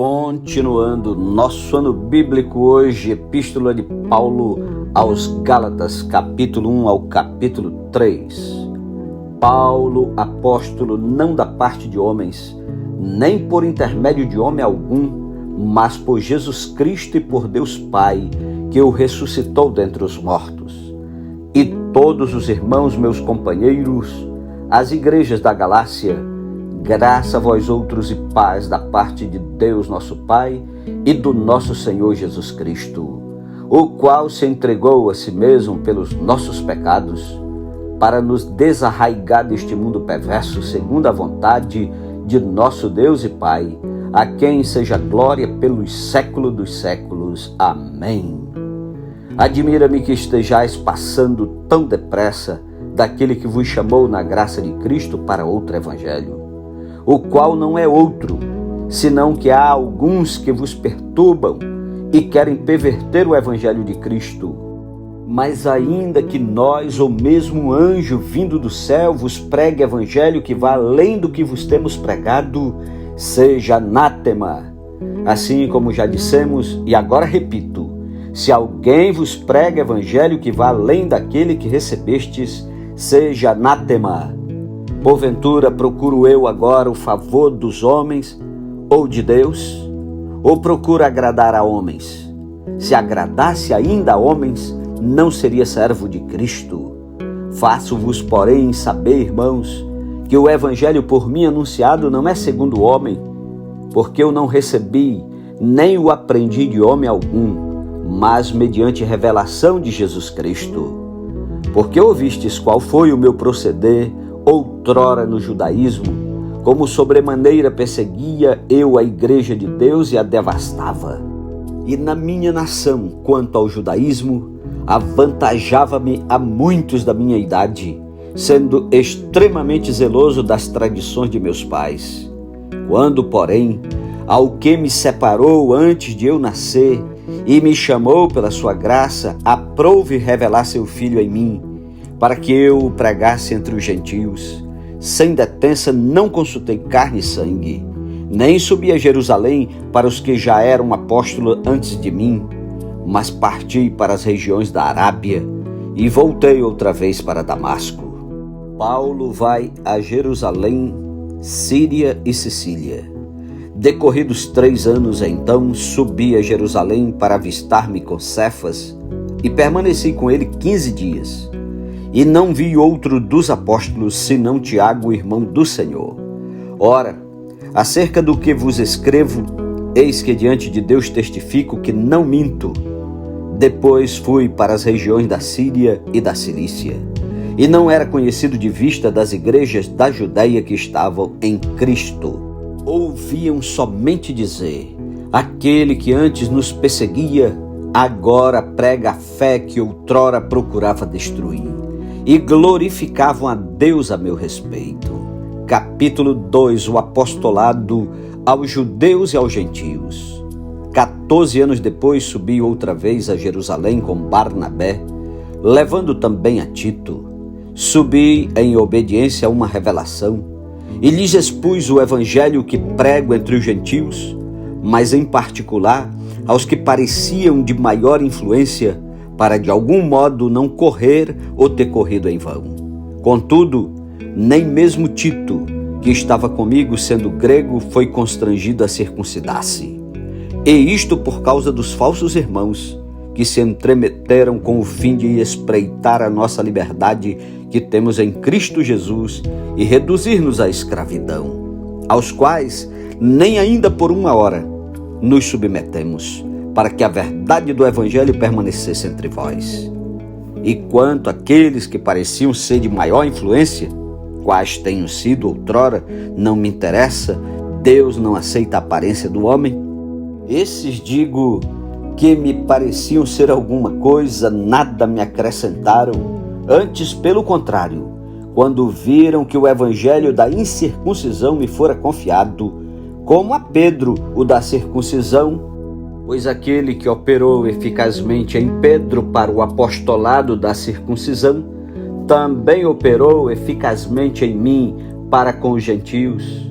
Continuando nosso ano bíblico hoje, Epístola de Paulo aos Gálatas, capítulo 1 ao capítulo 3. Paulo, apóstolo, não da parte de homens, nem por intermédio de homem algum, mas por Jesus Cristo e por Deus Pai, que o ressuscitou dentre os mortos. E todos os irmãos, meus companheiros, as igrejas da Galácia, graça a vós outros e paz da parte de Deus nosso Pai e do nosso Senhor Jesus Cristo, o qual se entregou a si mesmo pelos nossos pecados, para nos desarraigar deste mundo perverso, segundo a vontade de nosso Deus e Pai, a quem seja glória pelos séculos dos séculos. Amém. Admira-me que estejais passando tão depressa daquele que vos chamou na graça de Cristo para outro evangelho, o qual não é outro, senão que há alguns que vos perturbam e querem perverter o evangelho de Cristo. Mas ainda que nós, ou mesmo um anjo vindo do céu, vos pregue evangelho que vá além do que vos temos pregado, seja anátema. Assim como já dissemos, e agora repito, se alguém vos prega evangelho que vá além daquele que recebestes, seja anátema. Porventura procuro eu agora o favor dos homens ou de Deus? Ou procuro agradar a homens? Se agradasse ainda a homens, não seria servo de Cristo. Faço-vos, porém, saber, irmãos, que o evangelho por mim anunciado não é segundo o homem, porque eu não recebi, nem o aprendi de homem algum, mas mediante revelação de Jesus Cristo. Porque ouvistes qual foi o meu proceder outrora no judaísmo, como sobremaneira perseguia eu a igreja de Deus e a devastava. E na minha nação, quanto ao judaísmo, avantajava-me a muitos da minha idade, sendo extremamente zeloso das tradições de meus pais. Quando, porém, ao que me separou antes de eu nascer e me chamou pela sua graça, aprouve revelar seu Filho em mim, para que eu o pregasse entre os gentios. Sem detença não consultei carne e sangue, nem subi a Jerusalém para os que já eram apóstolos antes de mim, mas parti para as regiões da Arábia e voltei outra vez para Damasco. Paulo vai a Jerusalém, Síria e Sicília. Decorridos 3 anos, então, subi a Jerusalém para avistar-me com Cefas e permaneci com ele 15 dias. E não vi outro dos apóstolos, senão Tiago, irmão do Senhor. Ora, acerca do que vos escrevo, eis que diante de Deus testifico que não minto. Depois fui para as regiões da Síria e da Cilícia, e não era conhecido de vista das igrejas da Judéia que estavam em Cristo. Ouviam somente dizer: aquele que antes nos perseguia, agora prega a fé que outrora procurava destruir. E glorificavam a Deus a meu respeito. Capítulo 2, o apostolado aos judeus e aos gentios. 14 anos depois subi outra vez a Jerusalém com Barnabé, levando também a Tito. Subi em obediência a uma revelação, e lhes expus o evangelho que prego entre os gentios, mas em particular aos que pareciam de maior influência, para de algum modo não correr ou ter corrido em vão. Contudo, nem mesmo Tito, que estava comigo sendo grego, foi constrangido a circuncidar-se. E isto por causa dos falsos irmãos, que se entremeteram com o fim de espreitar a nossa liberdade que temos em Cristo Jesus e reduzir-nos à escravidão, aos quais nem ainda por 1 hora nos submetemos, para que a verdade do evangelho permanecesse entre vós. E quanto àqueles que pareciam ser de maior influência, quais tenham sido outrora, não me interessa, Deus não aceita a aparência do homem. Esses, digo, que me pareciam ser alguma coisa, nada me acrescentaram, antes pelo contrário, quando viram que o evangelho da incircuncisão me fora confiado, como a Pedro o da circuncisão, pois aquele que operou eficazmente em Pedro para o apostolado da circuncisão, também operou eficazmente em mim para com os gentios.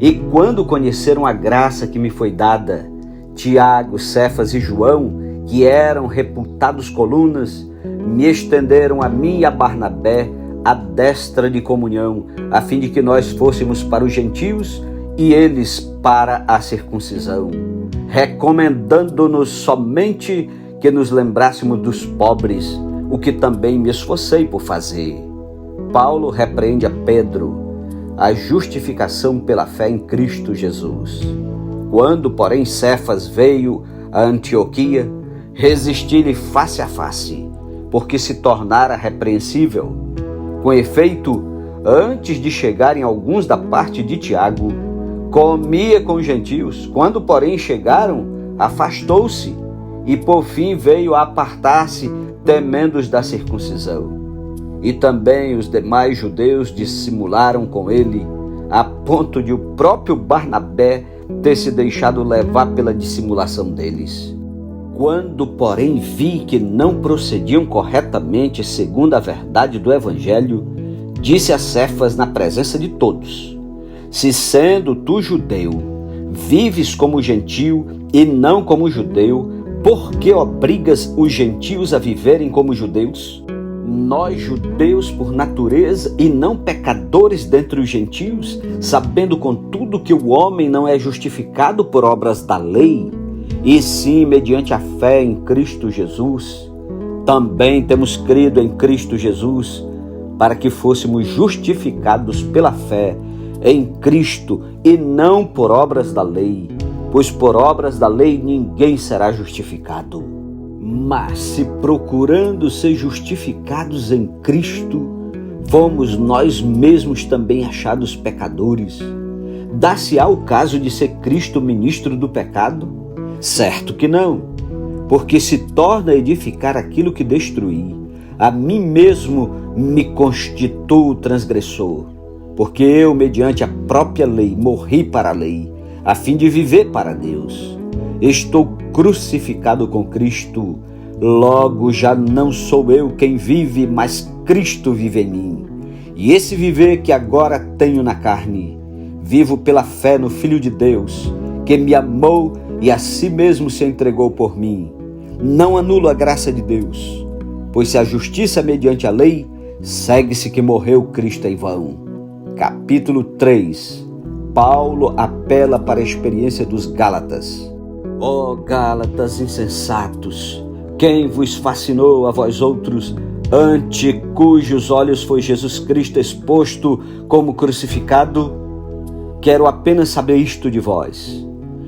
E quando conheceram a graça que me foi dada, Tiago, Cefas e João, que eram reputados colunas, me estenderam a mim e a Barnabé a destra de comunhão, a fim de que nós fôssemos para os gentios e eles para a circuncisão, recomendando-nos somente que nos lembrássemos dos pobres, o que também me esforcei por fazer. Paulo repreende a Pedro a justificação pela fé em Cristo Jesus. Quando, porém, Cefas veio a Antioquia, resisti-lhe face a face, porque se tornara repreensível. Com efeito, antes de chegarem alguns da parte de Tiago, comia com os gentios. Quando, porém, chegaram, afastou-se e, por fim, veio a apartar-se, temendo os da circuncisão. E também os demais judeus dissimularam com ele, a ponto de o próprio Barnabé ter se deixado levar pela dissimulação deles. Quando, porém, vi que não procediam corretamente segundo a verdade do Evangelho, disse a Cefas na presença de todos: se sendo tu judeu, vives como gentio e não como judeu, por que obrigas os gentios a viverem como judeus? Nós, judeus por natureza e não pecadores dentre os gentios, sabendo contudo que o homem não é justificado por obras da lei, e sim mediante a fé em Cristo Jesus, também temos crido em Cristo Jesus, para que fôssemos justificados pela fé em Cristo e não por obras da lei, pois por obras da lei ninguém será justificado. Mas se procurando ser justificados em Cristo, fomos nós mesmos também achados pecadores, dá-se-á o caso de ser Cristo ministro do pecado? Certo que não, porque se torna a edificar aquilo que destruí. A mim mesmo me constituo transgressor, porque eu, mediante a própria lei, morri para a lei, a fim de viver para Deus. Estou crucificado com Cristo, logo já não sou eu quem vive, mas Cristo vive em mim. E esse viver que agora tenho na carne, vivo pela fé no Filho de Deus, que me amou e a si mesmo se entregou por mim. Não anulo a graça de Deus, pois se a justiça mediante a lei, segue-se que morreu Cristo em vão. Capítulo 3. Paulo apela para a experiência dos Gálatas. Ó Gálatas insensatos, quem vos fascinou a vós outros, ante cujos olhos foi Jesus Cristo exposto como crucificado? Quero apenas saber isto de vós: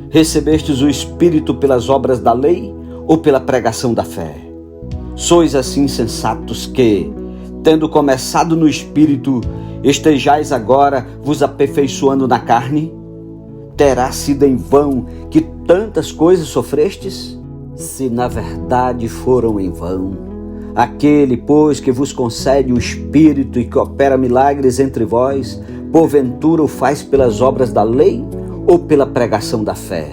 recebestes o Espírito pelas obras da lei ou pela pregação da fé? Sois assim insensatos que, tendo começado no Espírito, estejais agora vos aperfeiçoando na carne? Terá sido em vão que tantas coisas sofrestes? Se na verdade foram em vão. Aquele, pois, que vos concede o Espírito e que opera milagres entre vós, porventura o faz pelas obras da lei ou pela pregação da fé?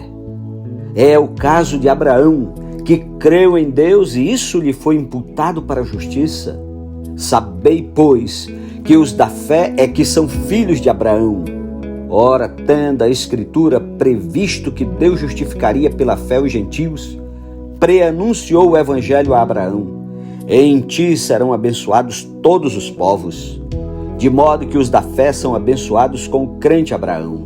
É o caso de Abraão, que creu em Deus e isso lhe foi imputado para a justiça. Sabei, pois, que os da fé é que são filhos de Abraão. Ora, tendo a Escritura previsto que Deus justificaria pela fé os gentios, preanunciou o Evangelho a Abraão: em ti serão abençoados todos os povos. De modo que os da fé são abençoados com o crente Abraão.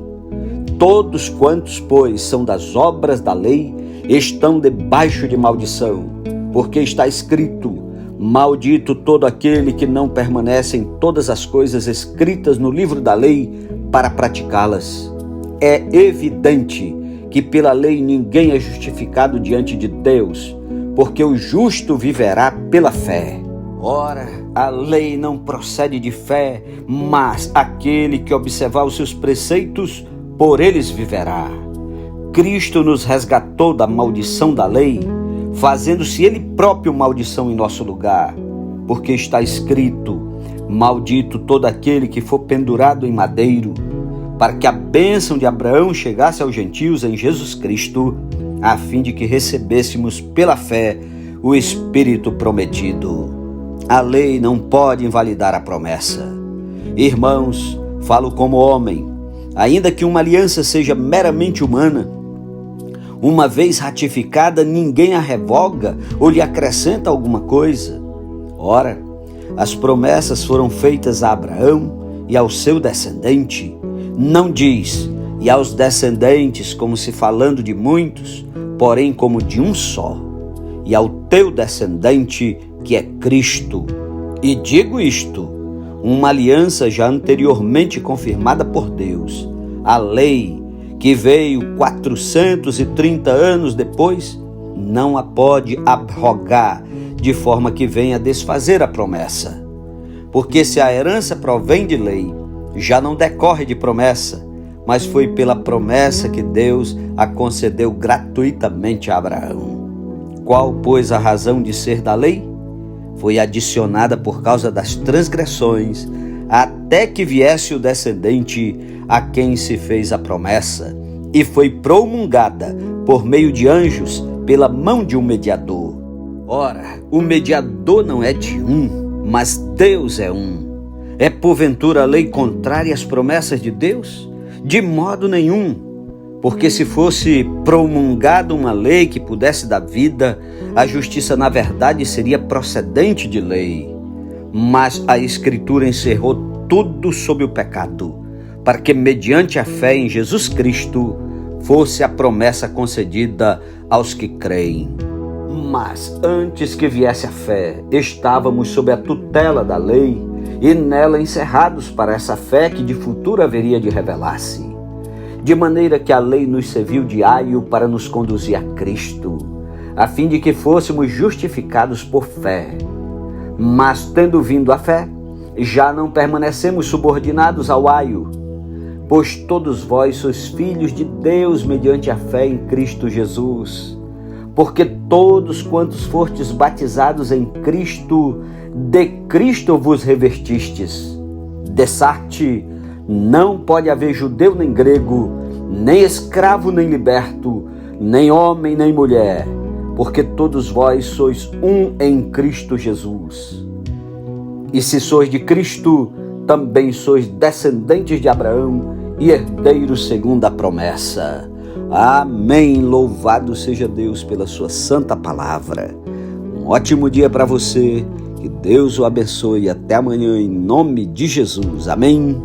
Todos quantos, pois, são das obras da lei, estão debaixo de maldição, porque está escrito: maldito todo aquele que não permanece em todas as coisas escritas no livro da lei para praticá-las. É evidente que pela lei ninguém é justificado diante de Deus, porque o justo viverá pela fé. Ora, a lei não procede de fé, mas aquele que observar os seus preceitos, por eles viverá. Cristo nos resgatou da maldição da lei, fazendo-se ele próprio maldição em nosso lugar, porque está escrito: maldito todo aquele que for pendurado em madeiro, para que a bênção de Abraão chegasse aos gentios em Jesus Cristo, a fim de que recebêssemos pela fé o Espírito prometido. A lei não pode invalidar a promessa. Irmãos, falo como homem, Ainda que uma aliança seja meramente humana, uma vez ratificada, ninguém a revoga ou lhe acrescenta alguma coisa. Ora, as promessas foram feitas a Abraão e ao seu descendente. Não diz, e aos descendentes, como se falando de muitos, porém como de um só, e ao teu descendente, que é Cristo. E digo isto, uma aliança já anteriormente confirmada por Deus, a lei, que veio 430 anos depois, não a pode abrogar, de forma que venha desfazer a promessa. Porque se a herança provém de lei, já não decorre de promessa, mas foi pela promessa que Deus a concedeu gratuitamente a Abraão. Qual, pois, a razão de ser da lei? Foi adicionada por causa das transgressões, até que viesse o descendente a quem se fez a promessa, e foi promulgada por meio de anjos pela mão de um mediador. Ora, o mediador não é de um, mas Deus é um. É porventura a lei contrária às promessas de Deus? De modo nenhum. Porque se fosse promulgada uma lei que pudesse dar vida, a justiça na verdade seria procedente de lei. Mas a Escritura encerrou tudo sob o pecado, para que mediante a fé em Jesus Cristo fosse a promessa concedida aos que creem. Mas antes que viesse a fé, estávamos sob a tutela da lei e nela encerrados para essa fé que de futuro haveria de revelar-se. De maneira que a lei nos serviu de aio para nos conduzir a Cristo, a fim de que fôssemos justificados por fé. Mas tendo vindo a fé, já não permanecemos subordinados ao aio, pois todos vós sois filhos de Deus mediante a fé em Cristo Jesus. Porque todos quantos fostes batizados em Cristo, de Cristo vos revestistes. Dessarte, não pode haver judeu nem grego, nem escravo nem liberto, nem homem nem mulher, porque todos vós sois um em Cristo Jesus. E se sois de Cristo, também sois descendentes de Abraão e herdeiros segundo a promessa. Amém. Louvado seja Deus pela sua santa palavra. Um ótimo dia para você. Que Deus o abençoe. Até amanhã em nome de Jesus. Amém.